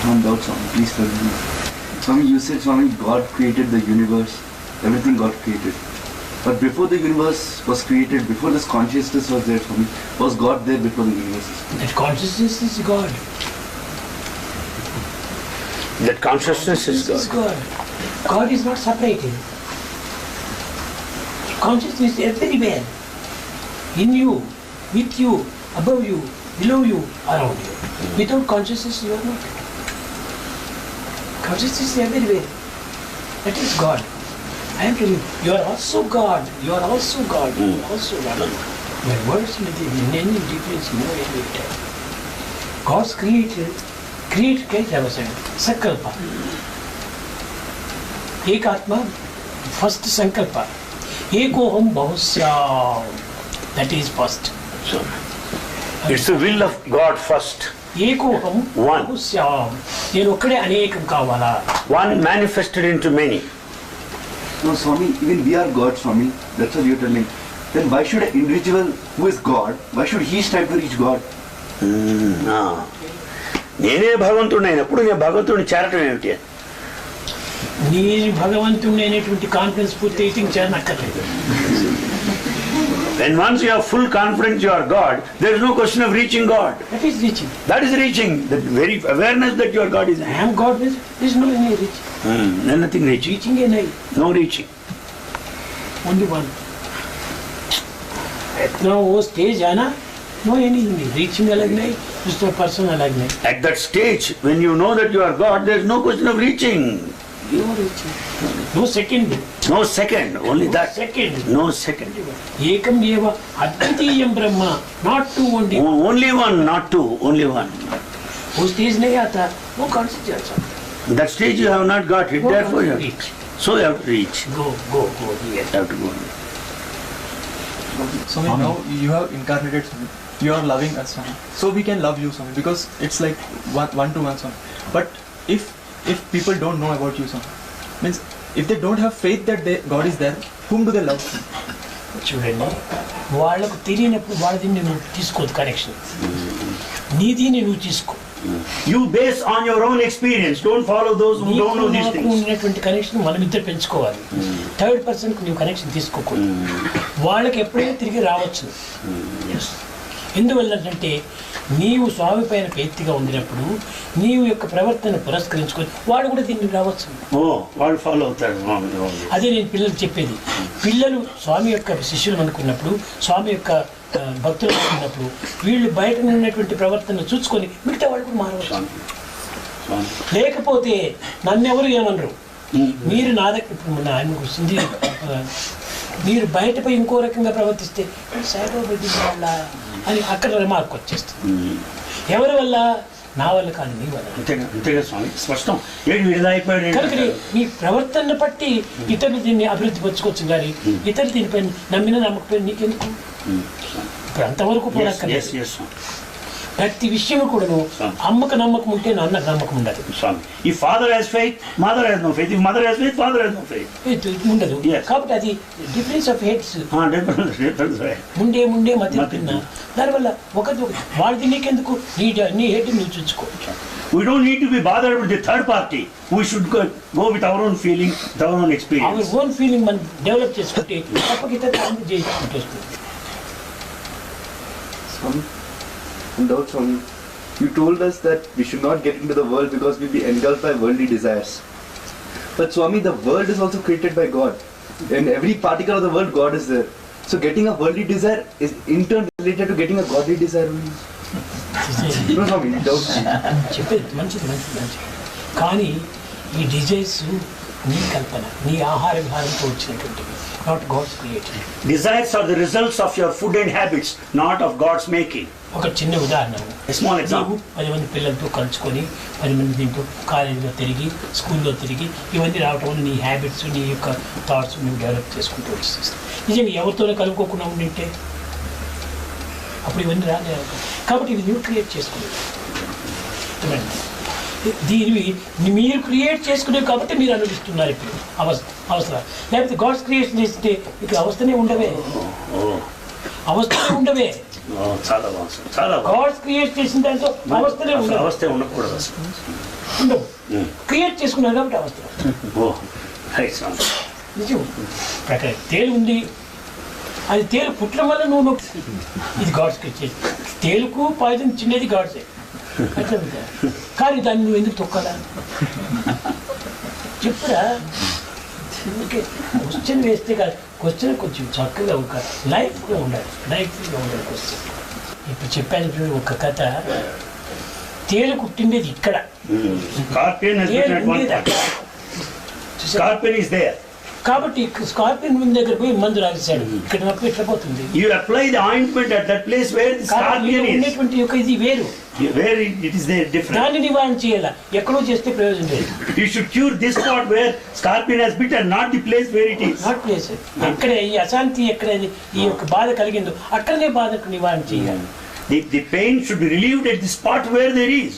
One doubt, Swami. Please tell me. Swami, you said, Swami, God created the universe. Everything got created. But before the universe was created, before this consciousness was there, Swami, was God there before the universe? That consciousness is God. That consciousness is God. God is not separated. Consciousness is everywhere. In you, with you, above you, below you, around you. Without consciousness, you are not. Consciousness is everywhere. That is God. I am telling you, you are also God. You are also God. You are also God. My words in any difference, no any time. God's created क्या है संकल्प एक आत्मा first संकल्प एको हम बहुश्याम that is first. So, it's the will of God first. एको हम बहुश्याम నేను ఒక్కడే అనేకం కావాలా. One manifested into many. No, Swami, even we are God, Swami. That's what you're telling. Then why should an individual who is God, why should he strive to reach God? నేనే భగవంతుడిని అయినప్పుడు నేను భగవంతుడిని చేరటం ఏమిటి? నీ భగవంతుడిని అనేటువంటి కాన్ఫిడెన్స్ పూర్తి అయితే చేరనక్కర్లేదు. When once you have full confidence you are God, there is no question of reaching God. That is reaching. That is reaching. The very awareness that you are God is. I am God. There is no any reaching. Nothing reaching. Reaching है नहीं. No reaching. Only one. इतना वो stage है ना, no any reaching अलग नहीं, दूसरा person अलग नहीं. At that stage, when you know that you are God, there is no question of reaching. You are reaching. No second. No second. Only No that. second. No second. एकम एव अद्वितीयम ब्रह्म. Not two only. Only one, not two. Only one. वो stage नहीं आता, वो कौन सी चर्चा? That stage you have not got it. Therefore you have reach. So you have to reach. Go. Yes. You have to go. Swami, now you have incarnated Swami. You are loving us, Swami. So we can love you, Swami, because it's like one to one, Swami. But if people don't know about you, Swami, means if they don't have faith that God is there, whom do they love? చూడండి, వాళ్ళకు తెలియనప్పుడు వాళ్ళది నువ్వు తీసుకోదు connection. నీదిని నువ్వు తీసుకో. You base on your own experience. Don't follow those who don't know these things. ఉన్నటువంటి connection మనం ఇద్దరు పెంచుకోవాలి. థర్డ్ పర్సన్ కు నువ్వు కనెక్షన్ తీసుకోకూడదు. వాళ్ళకి ఎప్పుడైనా తిరిగి రావచ్చు. ఎందువల్లంటే నీవు స్వామి పైన ప్రీతిగా ఉండినప్పుడు నీవు యొక్క ప్రవర్తన పురస్కరించుకొని వాడు కూడా దీన్ని రావచ్చు. వాళ్ళు ఫాలో అవుతారు. అదే నేను పిల్లలు చెప్పేది. పిల్లలు స్వామి యొక్క శిష్యులు అనుకున్నప్పుడు, స్వామి యొక్క భక్తులు అనుకున్నప్పుడు వీళ్ళు బయట ఉన్నటువంటి ప్రవర్తన చూసుకొని మిగతా వాళ్ళు కూడా మారవచ్చు. లేకపోతే నన్నెవరు ఏమనరు. మీరు నా దగ్గర ఇప్పుడు ఆయన వచ్చింది, మీరు బయటపై ఇంకో రకంగా ప్రవర్తిస్తే సాయిబాబా వాళ్ళ అని అక్కడ రిమార్క్ వచ్చేస్తుంది. ఎవరి వల్ల? నా వల్ల కాదు, నీ వల్ల. అంతేగా స్వామి, స్పష్టం. కనుక మీ ప్రవర్తన బట్టి ఇతరులు దీన్ని అభివృద్ధి పరచుకోవచ్చు కానీ ఇతరులు దీనిపై నమ్మిన నమ్మకపోయిన నీకెందుకు? ఇప్పుడు అంతవరకు పోనక్కర్లేదు. ప్రతి విషయం కూడాను అమ్మకు నమ్మకం ఉంటే నాన్నకు నమ్మకం ఉండదు. ఈ father has faith, mother has no faith. Mother has faith, father has no faith. ఉండదు. కాబట్టి అది డిఫరెన్స్ ఆఫ్ హెడ్స్. ముండే మధ్య తిన్నా దానివల్ల ఒకటి వాళ్ళది నీకెందుకు? నీ హెడ్ నువ్వు చూసుకో. We don't need to be bothered with the third party. We should go with our own feeling, with our own experience. Our own feeling మనం డెవలప్ చేసుకుంటే తప్పక ఇతరులు చేసుకుంటూ వస్తుంది. Doubt, Swami. You told us that we should not get into the world because we'll be engulfed by worldly desires. But Swami, the world is also created by God. In every particle of the world, God is there. So getting a worldly desire is in turn related to getting a godly desire only. No, Swami, doubt. చెప్పేది మంచిది. కానీ ఈ desires నీ కల్పన, నీ ఆహార విహారంతో వచ్చినటువంటివి. Not God's created. Desires are the results of your food and habits, not of God's making. ఒక చిన్న ఉదాహరణ. Small example. 10 మంది పిల్లలతో కలుసుకొని 10 మంది దీంతో కాలేజీలో తిరిగి, స్కూల్లో తిరిగి ఇవన్నీ రావటం వల్ల నీ హ్యాబిట్స్, నీ యొక్క థాట్స్ నువ్వు డెవలప్ చేసుకుంటూ వచ్చేస్తాయి. నిజంగా ఎవరితోనే కలుపుకోకుండా ఉండింటే అప్పుడు ఇవన్నీ రాలేదు. కాబట్టి ఇవి నువ్వు క్రియేట్ చేసుకునేది. దీనివి మీరు క్రియేట్ చేసుకునేవి కాబట్టి మీరు అనుభవిస్తున్నారు ఇప్పుడు అవసరం. లేకపోతే గాడ్స్ క్రియేషన్ చేస్తే ఇప్పుడు అవస్థనే ఉండవే. చాలా బాగుంది సార్, చాలా బాగుంది. గాడ్స్ క్రియేట్ చేసిన దాంతో అవస్థలే అసలు ఉండవు. అవస్థే ఉండకూడదు అసలు. ఉండవు. క్రియేట్ చేసుకున్నారు కాబట్టి అవస్థలు. ఓ రైట్ స్వామి. నిజం. ప్రకారం తేలు ఉంది, అది తేలు పుట్టడం వల్ల నువ్వు నొప్పి. ఇది గాడ్స్ క్రియేట్. తేలుకు పాయిజన్ చిన్నది గాడ్సే. అట్లా ఉందా? కానీ దాన్ని నువ్వు ఎందుకు తొక్కాలా చెప్పురా. ఓకే, క్వశ్చన్ వేస్తే కాదు, క్వశ్చన్ కొంచెం చక్కగా ఒక లైఫ్గా ఉండాలి, లైఫ్గా ఉండాలి క్వశ్చన్. ఇప్పుడు చెప్పాను చూడు ఒక కథ. తేలు కుట్టిండేది ఇక్కడ, తేలు ఉండేది అక్కడ. Scorpion is there. కాబట్టి స్కార్పియన్ ముందు దగ్గర పోయి మందు రాసేసాడు. ఇక్కడ నొప్పి ఎట్లా పోతుంది? You apply the ointment at that place where the scorpion is. ఉండేటువంటి యొక్క ఇది వేరు, Where it is there different. దాన్ని నివారణ చేయాలా. ఎక్కడో చేస్తే ప్రయోజనం లేదు. You should cure this spot where scorpion has bitten, not the place where it is. Not place. ఎక్కడ ఈ అశాంతి, ఎక్కడ ఈ యొక్క బాధ కలిగిందో అక్కడనే బాధకు నివారణ చేయాలి. The pain should be relieved at the spot where there is.